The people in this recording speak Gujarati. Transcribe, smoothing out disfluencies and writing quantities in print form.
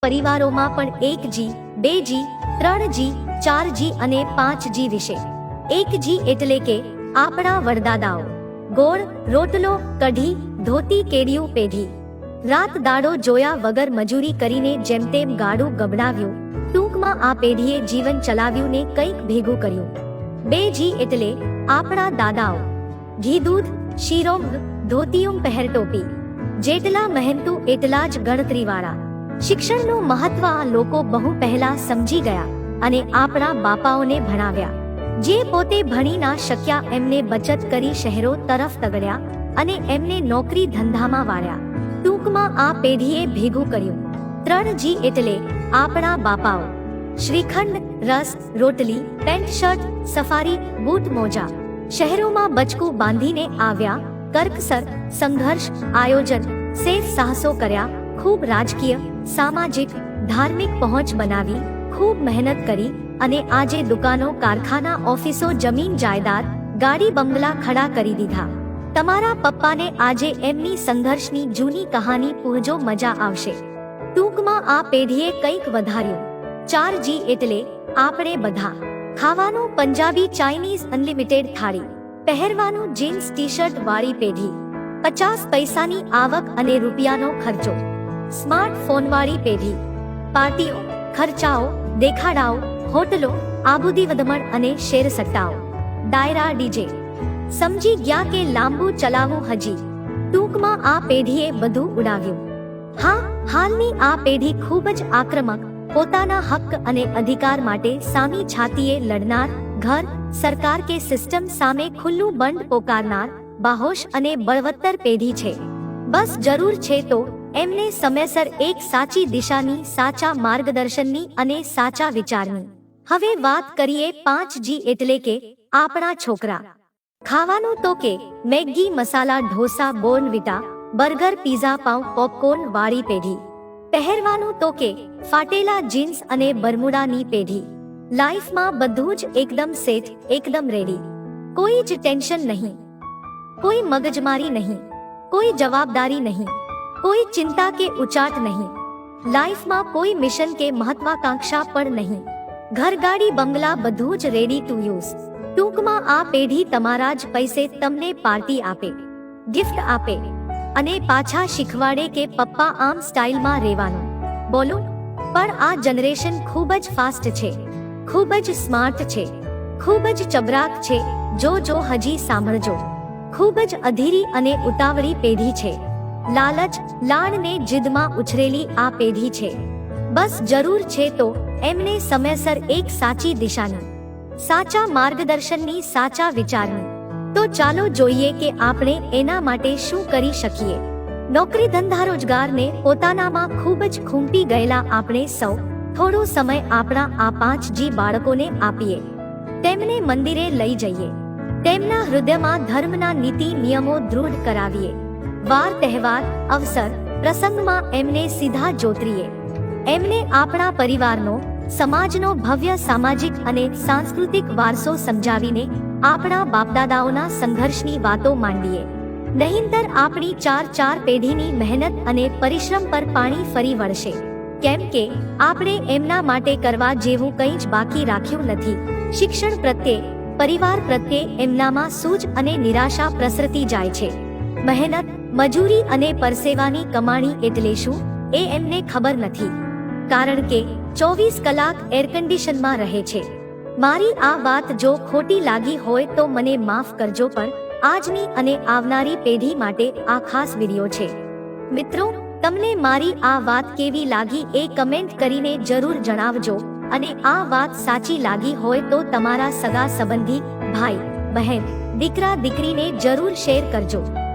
પરિવારોમાં પણ 1G, 2G, 3G, 4G અને 5G વિશે. 1G એટલે કે આપણા વડદાદાઓ ગોળ, રોટલો, કઢી, ધોતી, કેડિયું પેઢી. રાત દાડો જોયા વગર મજૂરી કરીને જેમ તેમ ગાડું ગબડાવ્યું. ટૂંકમાં આ પેઢીએ જીવન ચલાવ્યું ને કંઈક ભેગું કર્યું. 2G એટલે આપણા દાદાઓ ઘી દૂધ, શીરો, ધોતિયું પહેર ટોપી. જેટલા મહેનતુ એટલા જ ગણતરીવાળા. શિક્ષણનું મહત્વ આ લોકો બહુ પહેલા સમજી ગયા અને આપણા બાપાઓને ભણાવ્યા. જે પોતે ભણી ના શક્યા એમને બચત કરી શહેરો તરફ તગડ્યા અને એમને નોકરી ધંધામાં વાળ્યા. ટૂંકમાં આ પેઢીએ ભેગું કર્યું. 3G એટલે આપણા બાપાઓ શ્રીખંડ, રસ, રોટલી, પેન્ટ શર્ટ, સફારી, બૂટ મોજા. શહેરોમાં બચકું બાંધીને આવ્યા. કર્કસર, સંઘર્ષ, આયોજન, સેફ સાહસો કર્યા. ખૂબ રાજકીય, સામાજિક, ધાર્મિક પહોંચ બનાવી. ખૂબ મહેનત કરી અને આજે દુકાનો, કારખાના, ઓફિસો, જમીન જાયદાદ, ગાડી બંગલા ખડા કરી દીધા. તમારા પપ્પાને આજે એમની સંઘર્ષની જૂની કહાની પૂછજો, મજા આવશે. ટૂંકમાં આ પેઢીએ કંઈક વધાર્યું. 4G એટલે આપણે બધા ખાવાનું પંજાબી, ચાઇનીઝ, અનલિમિટેડ થાળી. પહેરવાનું જીન્સ ટી-શર્ટ વાળી પેઢી. 50 પૈસાની આવક અને રૂપિયાનો ખર્ચો. સ્માર્ટફોન વાળી પેઢી. પાર્ટીઓ, ખર્ચાઓ, દેખાડાઓ, હોટલો, આબુદી વધમણ અને શેર સટ્ટાઓ. ડાયરા, ડીજે. સમજી ગયા કે લાંબુ ચલાવવું હજી. ટૂંકમાં આ પેઢીએ બધું ઉડાવ્યું. હા, હાલની આ પેઢી ખૂબ જ આક્રમક, પોતાના હક અને અધિકાર માટે સામી છાતીએ લડનાર, ઘર, સરકાર કે સિસ્ટમ સામે ખુલ્લું બંધ પોકારનાર, બાહોશ અને બળવત્તર પેઢી છે. બસ જરૂર છે તો એમને સમયસર એક સાચી દિશાની, સાચા માર્ગદર્શનની અને સાચા વિચારની. હવે વાત કરીએ 5G એટલે કે આપણા છોકરા. ખાવાનું તો કે Maggi, masala dosa, Bournvita, burger, pizza, પાઉં, પોપકોર્ન વાળી પેઢી. પહેરવાનું તો કે ફાટેલા જીન્સ અને બરમુડાની પેઢી. લાઈફમાં બધું જ એકદમ સેટ, એકદમ રેડી. કોઈ જ ટેન્શન નહીં, કોઈ મગજમારી નહીં, કોઈ જવાબદારી નહીં, કોઈ ચિંતા કે ઉચાટ નહીં. લાઈફમાં કોઈ મિશન કે મહત્વાકાંક્ષા પણ નહીં. ઘરગાડી, બંગલા બધું જ રેડી ટુ યુઝ. ટૂંકમાં આ પેઢી તમારા જ પૈસે તમને પાર્ટી આપે, ગિફ્ટ આપે અને પાછા શીખવાડે કે પપ્પા આમ સ્ટાઇલમાં રહેવાનું. બોલો, પણ આ જનરેશન ખૂબ જ ફાસ્ટ છે, ખૂબ જ સ્માર્ટ છે, ખૂબ જ ચબરાક છે. જો હજી સાંભળજો. ખૂબ જ અધીરી અને ઉતાવળી પેઢી છે. લાલચ, લાડને જીદમાં ઉછરેલી આ પેઢી છે. બસ જરૂર છે તો એમને સમયસર એક સાચી દિશાની, સાચા માર્ગદર્શનની, સાચા વિચારની. તો ચાલો જોઈએ કે આપણે એના માટે શું કરી શકીએ. નોકરી, ધંધા, રોજગારને પોતાનામાં ખૂબ જ ખૂંપી ગયેલા આપણે સૌ થોડો સમય આપણા આ 5G બાળકોને આપીએ. તેમને મંદિરે લઈ જઈએ. તેમના હૃદયમાં ધર્મના નીતિ નિયમો દૃઢ કરાવીએ. વાર તહેવાર, અવસર, પ્રસંગમાં એમને સીધા જોતરીએ. એમને આપણા પરિવારનો, સમાજનો ભવ્ય સામાજિક અને સાંસ્કૃતિક વારસો સમજાવીને આપણા બાપદાદાઓના સંઘર્ષની વાતો માંડીએ. નહીંતર આપણી 4 પેઢીની મહેનત અને પરિશ્રમ પર પાણી ફરી વળશે. કેમ કે આપણે એમના માટે કરવા જેવું કંઈ જ બાકી રાખ્યું નથી. શિક્ષણ પ્રત્યે, પરિવાર પ્રત્યે એમનામાં સૂઝ અને નિરાશા પ્રસરતી જાય છે. મહેનત, મજૂરી અને પરસેવાની કમાણી એટલે શું એ એમને ખબર નથી. કારણ કે 24 કલાક એરકન્ડિશનમાં રહે છે. મારી આ વાત જો ખોટી લાગી હોય તો મને માફ કરજો, પણ આજની અને આવનારી પેઢી માટે આ ખાસ વિડિયો છે. મિત્રો, તમને મારી આ વાત કેવી લાગી એ કમેન્ટ કરીને જરૂર જણાવજો. અને આ વાત સાચી લાગી હોય તો તમારા સગા સંબંધી, ભાઈ, બહેન, દીકરા, દીકરીને જરૂર શેર કરજો.